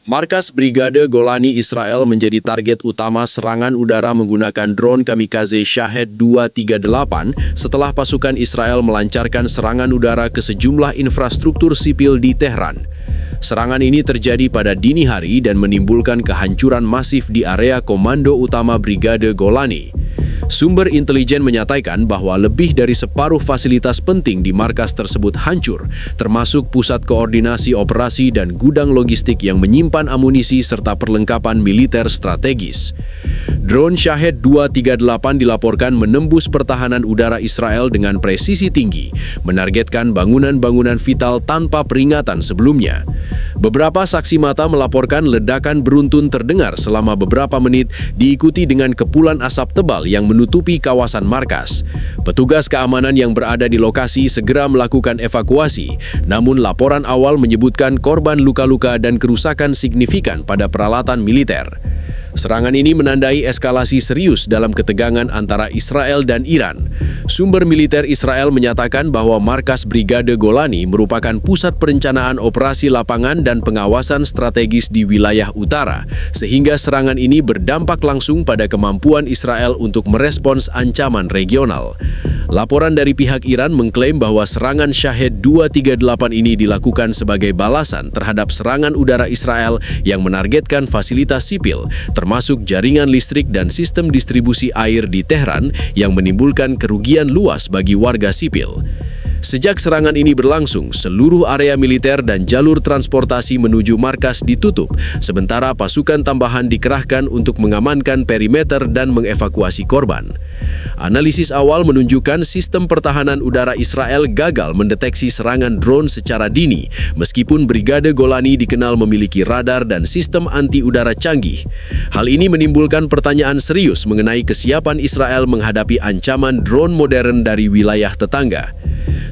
Markas Brigade Golani Israel menjadi target utama serangan udara menggunakan drone kamikaze Shahed 238 setelah pasukan Israel melancarkan serangan udara ke sejumlah infrastruktur sipil di Tehran. Serangan ini terjadi pada dini hari dan menimbulkan kehancuran masif di area komando utama Brigade Golani. Sumber intelijen menyatakan bahwa lebih dari separuh fasilitas penting di markas tersebut hancur, termasuk pusat koordinasi operasi dan gudang logistik yang menyimpan amunisi serta perlengkapan militer strategis. Drone Shahed 238 dilaporkan menembus pertahanan udara Israel dengan presisi tinggi, menargetkan bangunan-bangunan vital tanpa peringatan sebelumnya. Beberapa saksi mata melaporkan ledakan beruntun terdengar selama beberapa menit, diikuti dengan kepulan asap tebal yang menutupi kawasan markas. Petugas keamanan yang berada di lokasi segera melakukan evakuasi, namun laporan awal menyebutkan korban luka-luka dan kerusakan signifikan pada peralatan militer. Serangan ini menandai eskalasi serius dalam ketegangan antara Israel dan Iran. Sumber militer Israel menyatakan bahwa markas Brigade Golani merupakan pusat perencanaan operasi lapangan dan pengawasan strategis di wilayah utara, sehingga serangan ini berdampak langsung pada kemampuan Israel untuk merespons ancaman regional. Laporan dari pihak Iran mengklaim bahwa serangan Shahed 238 ini dilakukan sebagai balasan terhadap serangan udara Israel yang menargetkan fasilitas sipil, termasuk jaringan listrik dan sistem distribusi air di Tehran yang menimbulkan kerugian luas bagi warga sipil. Sejak serangan ini berlangsung, seluruh area militer dan jalur transportasi menuju markas ditutup, sementara pasukan tambahan dikerahkan untuk mengamankan perimeter dan mengevakuasi korban. Analisis awal menunjukkan sistem pertahanan udara Israel gagal mendeteksi serangan drone secara dini, meskipun Brigade Golani dikenal memiliki radar dan sistem anti-udara canggih. Hal ini menimbulkan pertanyaan serius mengenai kesiapan Israel menghadapi ancaman drone modern dari wilayah tetangga.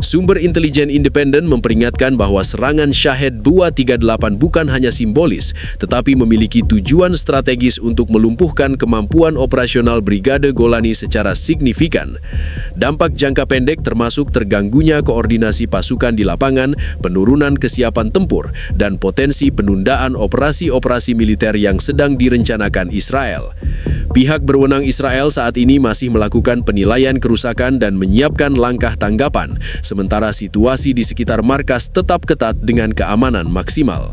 Sumber intelijen independen memperingatkan bahwa serangan Shahed 238 bukan hanya simbolis, tetapi memiliki tujuan strategis untuk melumpuhkan kemampuan operasional Brigade Golani secara signifikan. Dampak jangka pendek termasuk terganggunya koordinasi pasukan di lapangan, penurunan kesiapan tempur, dan potensi penundaan operasi-operasi militer yang sedang direncanakan Israel. Pihak berwenang Israel saat ini masih melakukan penilaian kerusakan dan menyiapkan langkah tanggapan, sementara situasi di sekitar markas tetap ketat dengan keamanan maksimal.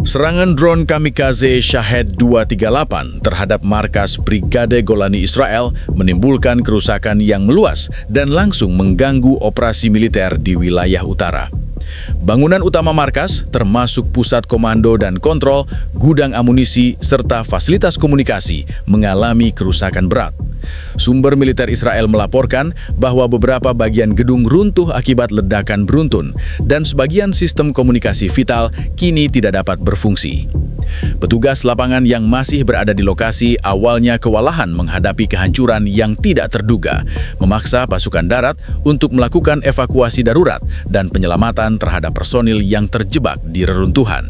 Serangan drone kamikaze Shahed 238 terhadap markas Brigade Golani Israel menimbulkan kerusakan yang meluas dan langsung mengganggu operasi militer di wilayah utara. Bangunan utama markas, termasuk pusat komando dan kontrol, gudang amunisi, serta fasilitas komunikasi, mengalami kerusakan berat. Sumber militer Israel melaporkan bahwa beberapa bagian gedung runtuh akibat ledakan beruntun, dan sebagian sistem komunikasi vital kini tidak dapat berfungsi. Petugas lapangan yang masih berada di lokasi awalnya kewalahan menghadapi kehancuran yang tidak terduga, memaksa pasukan darat untuk melakukan evakuasi darurat dan penyelamatan terhadap personil yang terjebak di reruntuhan.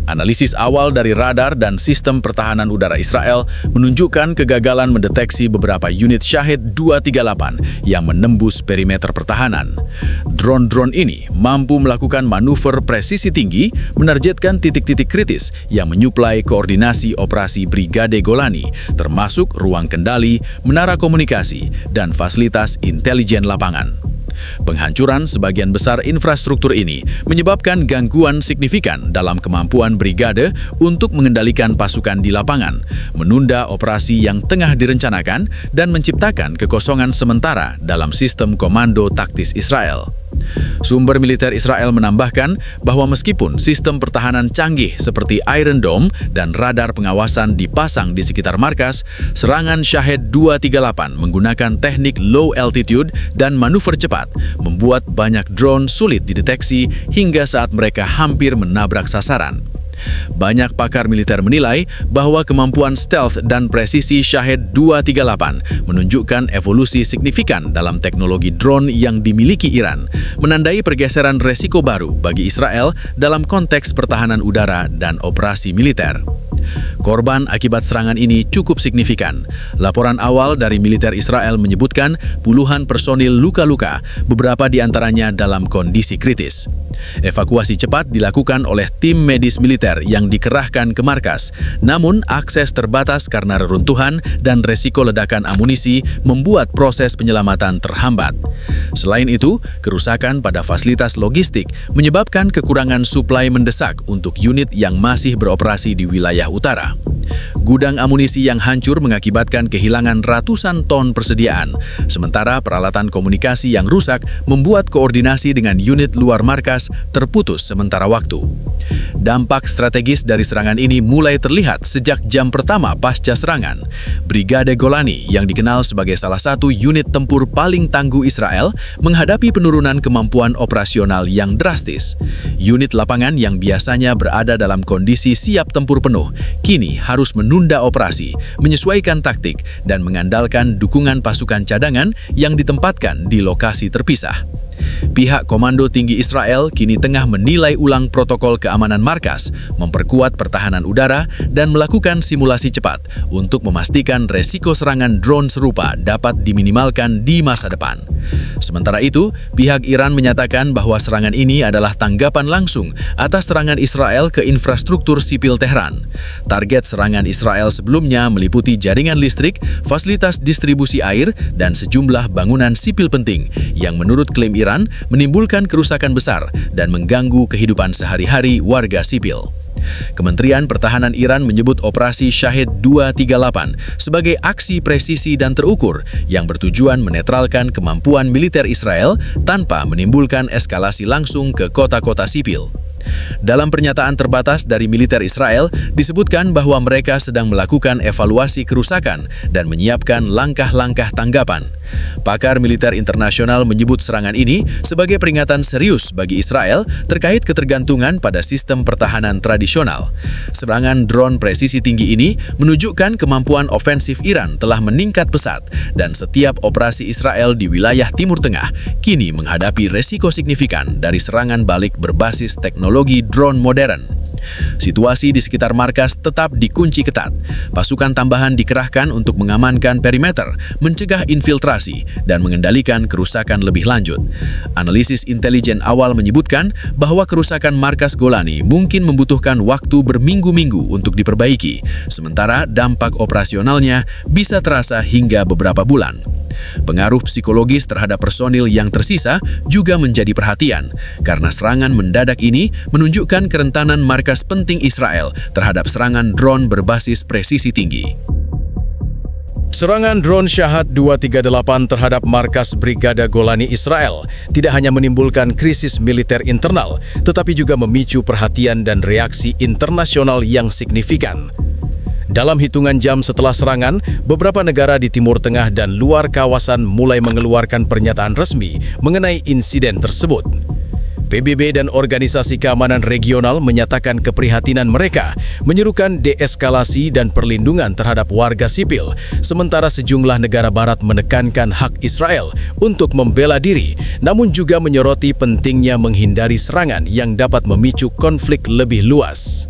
Analisis awal dari radar dan sistem pertahanan udara Israel menunjukkan kegagalan mendeteksi beberapa unit Shahed 238 yang menembus perimeter pertahanan. Drone-drone ini mampu melakukan manuver presisi tinggi, menargetkan titik-titik kritis yang menyuplai koordinasi operasi Brigade Golani, termasuk ruang kendali, menara komunikasi, dan fasilitas intelijen lapangan. Penghancuran sebagian besar infrastruktur ini menyebabkan gangguan signifikan dalam kemampuan brigade untuk mengendalikan pasukan di lapangan, menunda operasi yang tengah direncanakan, dan menciptakan kekosongan sementara dalam sistem komando taktis Israel. Sumber militer Israel menambahkan bahwa meskipun sistem pertahanan canggih seperti Iron Dome dan radar pengawasan dipasang di sekitar markas, serangan Shahed 238 menggunakan teknik low altitude dan manuver cepat membuat banyak drone sulit dideteksi hingga saat mereka hampir menabrak sasaran. Banyak pakar militer menilai bahwa kemampuan stealth dan presisi Shahed 238 menunjukkan evolusi signifikan dalam teknologi drone yang dimiliki Iran, menandai pergeseran resiko baru bagi Israel dalam konteks pertahanan udara dan operasi militer. Korban akibat serangan ini cukup signifikan. Laporan awal dari militer Israel menyebutkan puluhan personil luka-luka, beberapa di antaranya dalam kondisi kritis. Evakuasi cepat dilakukan oleh tim medis militer yang dikerahkan ke markas, namun akses terbatas karena reruntuhan dan resiko ledakan amunisi membuat proses penyelamatan terhambat. Selain itu, kerusakan pada fasilitas logistik menyebabkan kekurangan suplai mendesak untuk unit yang masih beroperasi di wilayah utara. Gudang amunisi yang hancur mengakibatkan kehilangan ratusan ton persediaan, sementara peralatan komunikasi yang rusak membuat koordinasi dengan unit luar markas terputus sementara waktu. Dampak strategis dari serangan ini mulai terlihat sejak jam pertama pasca serangan. Brigade Golani, yang dikenal sebagai salah satu unit tempur paling tangguh Israel, menghadapi penurunan kemampuan operasional yang drastis. Unit lapangan yang biasanya berada dalam kondisi siap tempur penuh, kini harus menunda operasi, menyesuaikan taktik, dan mengandalkan dukungan pasukan cadangan yang ditempatkan di lokasi terpisah. Pihak Komando Tinggi Israel kini tengah menilai ulang protokol keamanan markas, memperkuat pertahanan udara, dan melakukan simulasi cepat untuk memastikan resiko serangan drone serupa dapat diminimalkan di masa depan. Sementara itu, pihak Iran menyatakan bahwa serangan ini adalah tanggapan langsung atas serangan Israel ke infrastruktur sipil Tehran. Target serangan Israel sebelumnya meliputi jaringan listrik, fasilitas distribusi air, dan sejumlah bangunan sipil penting yang menurut klaim Iran menimbulkan kerusakan besar dan mengganggu kehidupan sehari-hari warga sipil. Kementerian Pertahanan Iran menyebut operasi Shahid 238 sebagai aksi presisi dan terukur yang bertujuan menetralkan kemampuan militer Israel tanpa menimbulkan eskalasi langsung ke kota-kota sipil. Dalam pernyataan terbatas dari militer Israel, disebutkan bahwa mereka sedang melakukan evaluasi kerusakan dan menyiapkan langkah-langkah tanggapan. Pakar militer internasional menyebut serangan ini sebagai peringatan serius bagi Israel terkait ketergantungan pada sistem pertahanan tradisional. Serangan drone presisi tinggi ini menunjukkan kemampuan ofensif Iran telah meningkat pesat dan setiap operasi Israel di wilayah Timur Tengah kini menghadapi resiko signifikan dari serangan balik berbasis teknologi drone modern. Situasi di sekitar markas tetap dikunci ketat. Pasukan tambahan dikerahkan untuk mengamankan perimeter, mencegah infiltrasi, dan mengendalikan kerusakan lebih lanjut. Analisis intelijen awal menyebutkan bahwa kerusakan markas Golani mungkin membutuhkan waktu berminggu-minggu untuk diperbaiki, sementara dampak operasionalnya bisa terasa hingga beberapa bulan. Pengaruh psikologis terhadap personil yang tersisa juga menjadi perhatian, karena serangan mendadak ini menunjukkan kerentanan markas penting Israel terhadap serangan drone berbasis presisi tinggi. Serangan drone Shahid 238 terhadap markas Brigade Golani Israel tidak hanya menimbulkan krisis militer internal, tetapi juga memicu perhatian dan reaksi internasional yang signifikan. Dalam hitungan jam setelah serangan, beberapa negara di Timur Tengah dan luar kawasan mulai mengeluarkan pernyataan resmi mengenai insiden tersebut. PBB dan Organisasi Keamanan Regional menyatakan keprihatinan mereka, menyerukan deeskalasi dan perlindungan terhadap warga sipil, sementara sejumlah negara barat menekankan hak Israel untuk membela diri, namun juga menyoroti pentingnya menghindari serangan yang dapat memicu konflik lebih luas.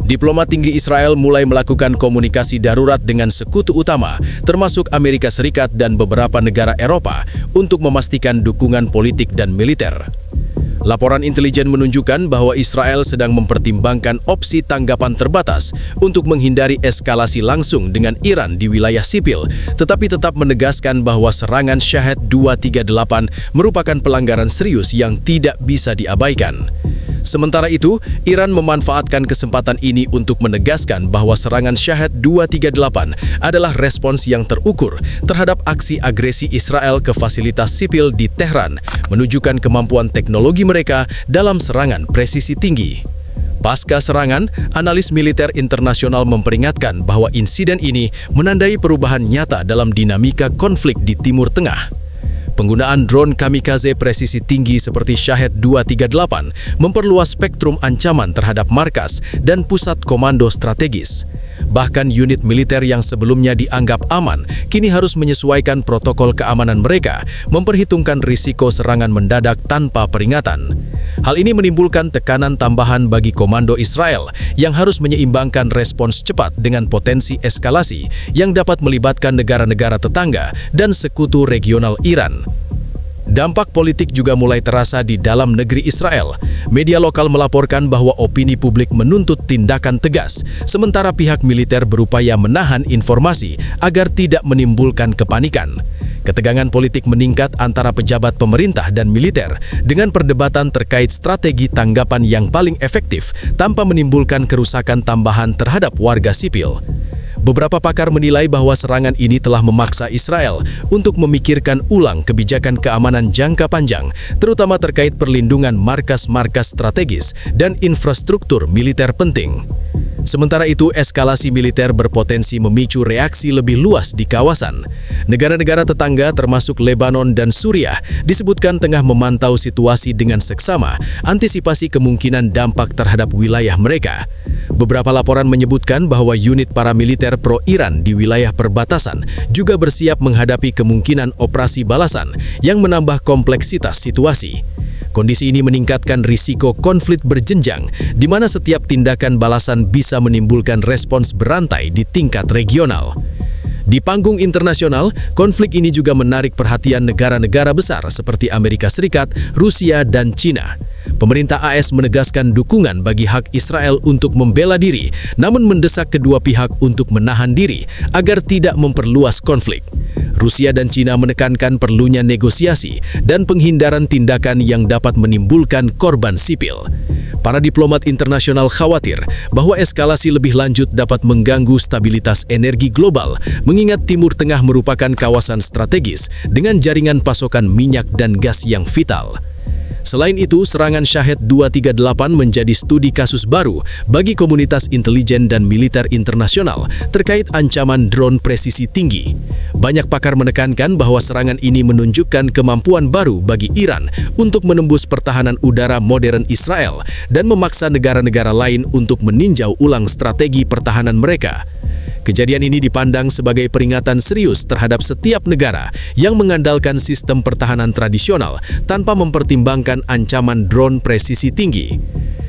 Diplomat tinggi Israel mulai melakukan komunikasi darurat dengan sekutu utama, termasuk Amerika Serikat dan beberapa negara Eropa, untuk memastikan dukungan politik dan militer. Laporan intelijen menunjukkan bahwa Israel sedang mempertimbangkan opsi tanggapan terbatas untuk menghindari eskalasi langsung dengan Iran di wilayah sipil, tetapi tetap menegaskan bahwa serangan Shahid 238 merupakan pelanggaran serius yang tidak bisa diabaikan. Sementara itu, Iran memanfaatkan kesempatan ini untuk menegaskan bahwa serangan Shahid 238 adalah respons yang terukur terhadap aksi agresi Israel ke fasilitas sipil di Tehran, menunjukkan kemampuan teknologi mereka dalam serangan presisi tinggi. Pasca serangan, analis militer internasional memperingatkan bahwa insiden ini menandai perubahan nyata dalam dinamika konflik di Timur Tengah. Penggunaan drone kamikaze presisi tinggi seperti Shahid 238 memperluas spektrum ancaman terhadap markas dan pusat komando strategis. Bahkan unit militer yang sebelumnya dianggap aman, kini harus menyesuaikan protokol keamanan mereka, memperhitungkan risiko serangan mendadak tanpa peringatan. Hal ini menimbulkan tekanan tambahan bagi komando Israel yang harus menyeimbangkan respons cepat dengan potensi eskalasi yang dapat melibatkan negara-negara tetangga dan sekutu regional Iran. Dampak politik juga mulai terasa di dalam negeri Israel. Media lokal melaporkan bahwa opini publik menuntut tindakan tegas, sementara pihak militer berupaya menahan informasi agar tidak menimbulkan kepanikan. Ketegangan politik meningkat antara pejabat pemerintah dan militer dengan perdebatan terkait strategi tanggapan yang paling efektif tanpa menimbulkan kerusakan tambahan terhadap warga sipil. Beberapa pakar menilai bahwa serangan ini telah memaksa Israel untuk memikirkan ulang kebijakan keamanan jangka panjang, terutama terkait perlindungan markas-markas strategis dan infrastruktur militer penting. Sementara itu, eskalasi militer berpotensi memicu reaksi lebih luas di kawasan. Negara-negara tetangga termasuk Lebanon dan Suriah disebutkan tengah memantau situasi dengan seksama, antisipasi kemungkinan dampak terhadap wilayah mereka. Beberapa laporan menyebutkan bahwa unit paramiliter pro-Iran di wilayah perbatasan juga bersiap menghadapi kemungkinan operasi balasan yang menambah kompleksitas situasi. Kondisi ini meningkatkan risiko konflik berjenjang, di mana setiap tindakan balasan bisa menimbulkan respons berantai di tingkat regional. Di panggung internasional, konflik ini juga menarik perhatian negara-negara besar seperti Amerika Serikat, Rusia, dan China. Pemerintah AS menegaskan dukungan bagi hak Israel untuk membela diri, namun mendesak kedua pihak untuk menahan diri agar tidak memperluas konflik. Rusia dan China menekankan perlunya negosiasi dan penghindaran tindakan yang dapat menimbulkan korban sipil. Para diplomat internasional khawatir bahwa eskalasi lebih lanjut dapat mengganggu stabilitas energi global, mengingat Timur Tengah merupakan kawasan strategis dengan jaringan pasokan minyak dan gas yang vital. Selain itu, serangan Shahed 238 menjadi studi kasus baru bagi komunitas intelijen dan militer internasional terkait ancaman drone presisi tinggi. Banyak pakar menekankan bahwa serangan ini menunjukkan kemampuan baru bagi Iran untuk menembus pertahanan udara modern Israel dan memaksa negara-negara lain untuk meninjau ulang strategi pertahanan mereka. Kejadian ini dipandang sebagai peringatan serius terhadap setiap negara yang mengandalkan sistem pertahanan tradisional tanpa mempertimbangkan ancaman drone presisi tinggi.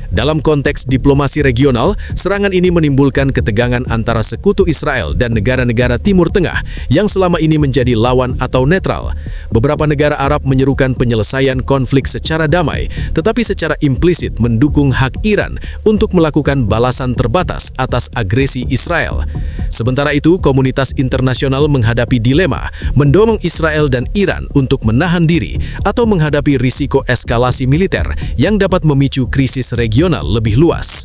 Dalam konteks diplomasi regional, serangan ini menimbulkan ketegangan antara sekutu Israel dan negara-negara Timur Tengah yang selama ini menjadi lawan atau netral. Beberapa negara Arab menyerukan penyelesaian konflik secara damai, tetapi secara implisit mendukung hak Iran untuk melakukan balasan terbatas atas agresi Israel. Sementara itu, komunitas internasional menghadapi dilema, mendorong Israel dan Iran untuk menahan diri atau menghadapi risiko eskalasi militer yang dapat memicu krisis regional lebih luas.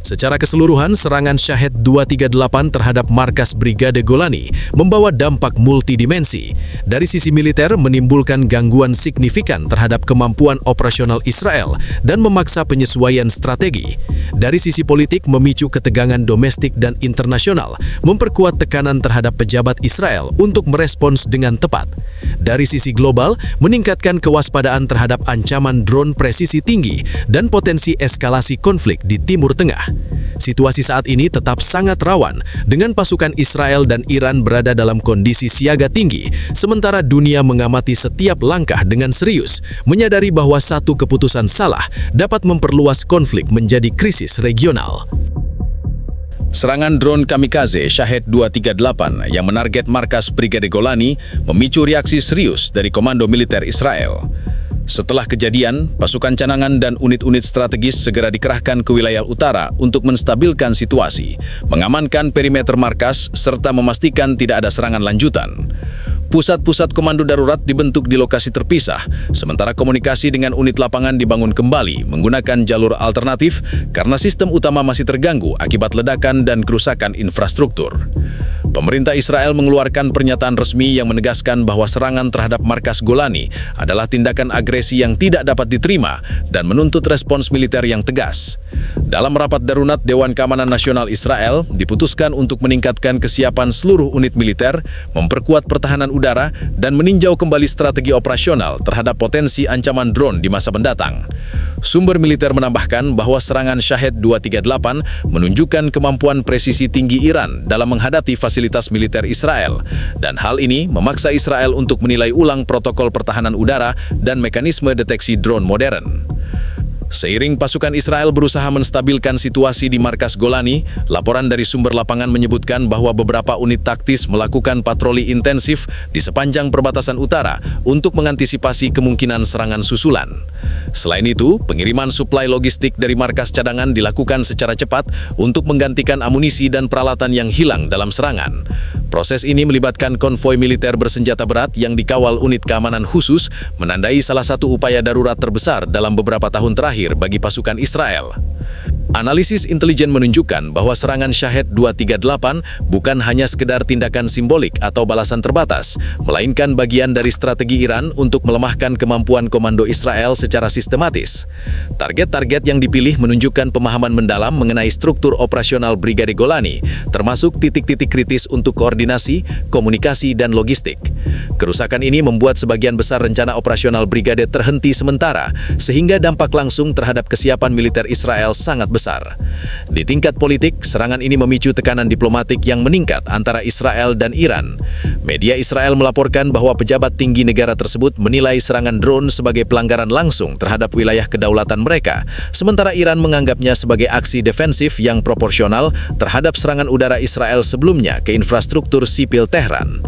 Secara keseluruhan, serangan Shahed 238 terhadap markas Brigade Golani membawa dampak multidimensi. Dari sisi militer, menimbulkan gangguan signifikan terhadap kemampuan operasional Israel dan memaksa penyesuaian strategi. Dari sisi politik, memicu ketegangan domestik dan internasional, memperkuat tekanan terhadap pejabat Israel untuk merespons dengan tepat. Dari sisi global, meningkatkan kewaspadaan terhadap ancaman drone presisi tinggi dan potensi eskalasi konflik di Timur Tengah. Situasi saat ini tetap sangat rawan, dengan pasukan Israel dan Iran berada dalam kondisi siaga tinggi, sementara dunia mengamati setiap langkah dengan serius, menyadari bahwa satu keputusan salah dapat memperluas konflik menjadi krisis regional. Serangan drone kamikaze Shahed 238 yang menarget markas Brigade Golani memicu reaksi serius dari Komando Militer Israel. Setelah kejadian, pasukan cadangan dan unit-unit strategis segera dikerahkan ke wilayah utara untuk menstabilkan situasi, mengamankan perimeter markas, serta memastikan tidak ada serangan lanjutan. Pusat-pusat komando darurat dibentuk di lokasi terpisah, sementara komunikasi dengan unit lapangan dibangun kembali menggunakan jalur alternatif karena sistem utama masih terganggu akibat ledakan dan kerusakan infrastruktur. Pemerintah Israel mengeluarkan pernyataan resmi yang menegaskan bahwa serangan terhadap markas Golani adalah tindakan agresi yang tidak dapat diterima dan menuntut respons militer yang tegas. Dalam rapat darurat Dewan Keamanan Nasional Israel, diputuskan untuk meningkatkan kesiapan seluruh unit militer, memperkuat pertahanan udara, dan meninjau kembali strategi operasional terhadap potensi ancaman drone di masa mendatang. Sumber militer menambahkan bahwa serangan Shahed 238 menunjukkan kemampuan presisi tinggi Iran dalam menghadapi fasilitas fasilitas militer Israel, dan hal ini memaksa Israel untuk menilai ulang protokol pertahanan udara dan mekanisme deteksi drone modern. Seiring pasukan Israel berusaha menstabilkan situasi di markas Golani, laporan dari sumber lapangan menyebutkan bahwa beberapa unit taktis melakukan patroli intensif di sepanjang perbatasan utara untuk mengantisipasi kemungkinan serangan susulan. Selain itu, pengiriman suplai logistik dari markas cadangan dilakukan secara cepat untuk menggantikan amunisi dan peralatan yang hilang dalam serangan. Proses ini melibatkan konvoi militer bersenjata berat yang dikawal unit keamanan khusus, menandai salah satu upaya darurat terbesar dalam beberapa tahun terakhir bagi pasukan Israel. Analisis intelijen menunjukkan bahwa serangan Shahed 238 bukan hanya sekedar tindakan simbolik atau balasan terbatas, melainkan bagian dari strategi Iran untuk melemahkan kemampuan komando Israel secara sistematis. Target-target yang dipilih menunjukkan pemahaman mendalam mengenai struktur operasional Brigade Golani, termasuk titik-titik kritis untuk koordinasi, komunikasi, dan logistik. Kerusakan ini membuat sebagian besar rencana operasional brigade terhenti sementara, sehingga dampak langsung terhadap kesiapan militer Israel sangat besar. Di tingkat politik, serangan ini memicu tekanan diplomatik yang meningkat antara Israel dan Iran. Media Israel melaporkan bahwa pejabat tinggi negara tersebut menilai serangan drone sebagai pelanggaran langsung terhadap wilayah kedaulatan mereka, sementara Iran menganggapnya sebagai aksi defensif yang proporsional terhadap serangan udara Israel sebelumnya ke infrastruktur sipil Tehran.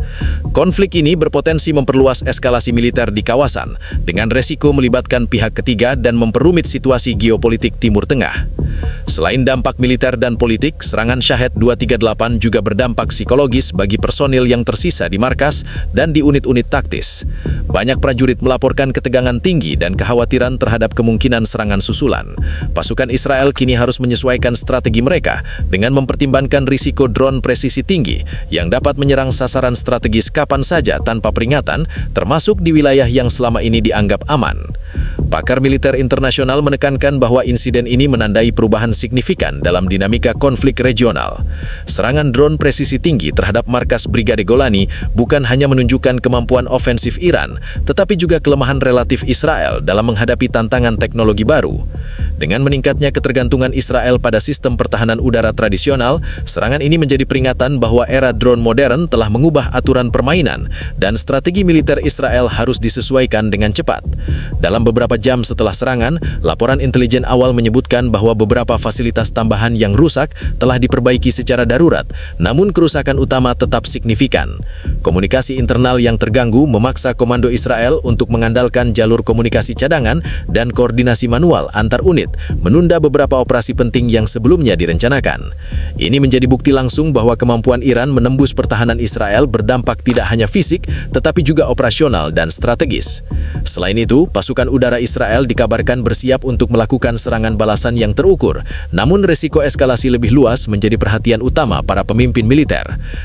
Konflik ini berpotensi memperluas eskalasi militer di kawasan, dengan resiko melibatkan pihak ketiga dan memperumit situasi geopolitik Timur Tengah. Selain dampak militer dan politik, serangan Shahed 238 juga berdampak psikologis bagi personil yang tersisa di markas dan di unit-unit taktis. Banyak prajurit melaporkan ketegangan tinggi dan kekhawatiran terhadap kemungkinan serangan susulan. Pasukan Israel kini harus menyesuaikan strategi mereka dengan mempertimbangkan risiko drone presisi tinggi yang dapat menyerang sasaran strategis kapan saja tanpa peringatan, termasuk di wilayah yang selama ini dianggap aman. Pakar militer internasional menekankan bahwa insiden ini menandai perubahan signifikan dalam dinamika konflik regional. Serangan drone presisi tinggi terhadap markas Brigade Golani bukan hanya menunjukkan kemampuan ofensif Iran, tetapi juga kelemahan relatif Israel dalam menghadapi tantangan teknologi baru. Dengan meningkatnya ketergantungan Israel pada sistem pertahanan udara tradisional, serangan ini menjadi peringatan bahwa era drone modern telah mengubah aturan permainan dan strategi militer Israel harus disesuaikan dengan cepat. Dalam beberapa jam setelah serangan, laporan intelijen awal menyebutkan bahwa beberapa fasilitas tambahan yang rusak telah diperbaiki secara darurat, namun kerusakan utama tetap signifikan. Komunikasi internal yang terganggu memaksa komando Israel untuk mengandalkan jalur komunikasi cadangan dan koordinasi manual antar unit, menunda beberapa operasi penting yang sebelumnya direncanakan. Ini menjadi bukti langsung bahwa kemampuan Iran menembus pertahanan Israel berdampak tidak hanya fisik, tetapi juga operasional dan strategis. Selain itu, pasukan udara Israel dikabarkan bersiap untuk melakukan serangan balasan yang terukur, namun resiko eskalasi lebih luas menjadi perhatian utama para pemimpin militer.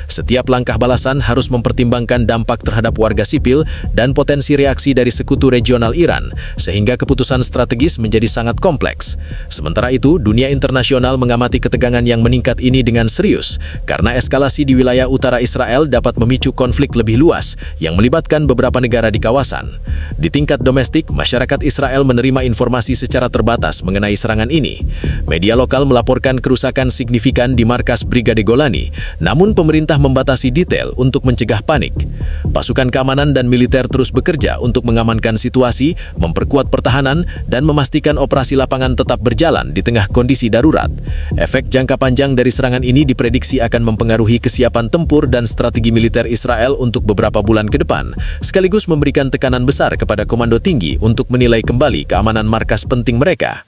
Setiap langkah balasan harus mempertimbangkan dampak terhadap warga sipil dan potensi reaksi dari sekutu regional Iran, sehingga keputusan strategis menjadi sangat kompleks. Sementara itu, dunia internasional mengamati ketegangan yang meningkat ini dengan serius, karena eskalasi di wilayah utara Israel dapat memicu konflik lebih luas yang melibatkan beberapa negara di kawasan. Di tingkat domestik, masyarakat Israel menerima informasi secara terbatas mengenai serangan ini. Media lokal melaporkan kerusakan signifikan di markas Brigade Golani, namun pemerintah membatasi detail untuk mencegah panik. Pasukan keamanan dan militer terus bekerja untuk mengamankan situasi, memperkuat pertahanan, dan memastikan operasi lapangan tetap berjalan di tengah kondisi darurat. Efek jangka panjang dari serangan ini diprediksi akan mempengaruhi kesiapan tempur dan strategi militer Israel untuk beberapa bulan ke depan, sekaligus memberikan tekanan besar kepada komando tinggi untuk menilai kembali keamanan markas penting mereka.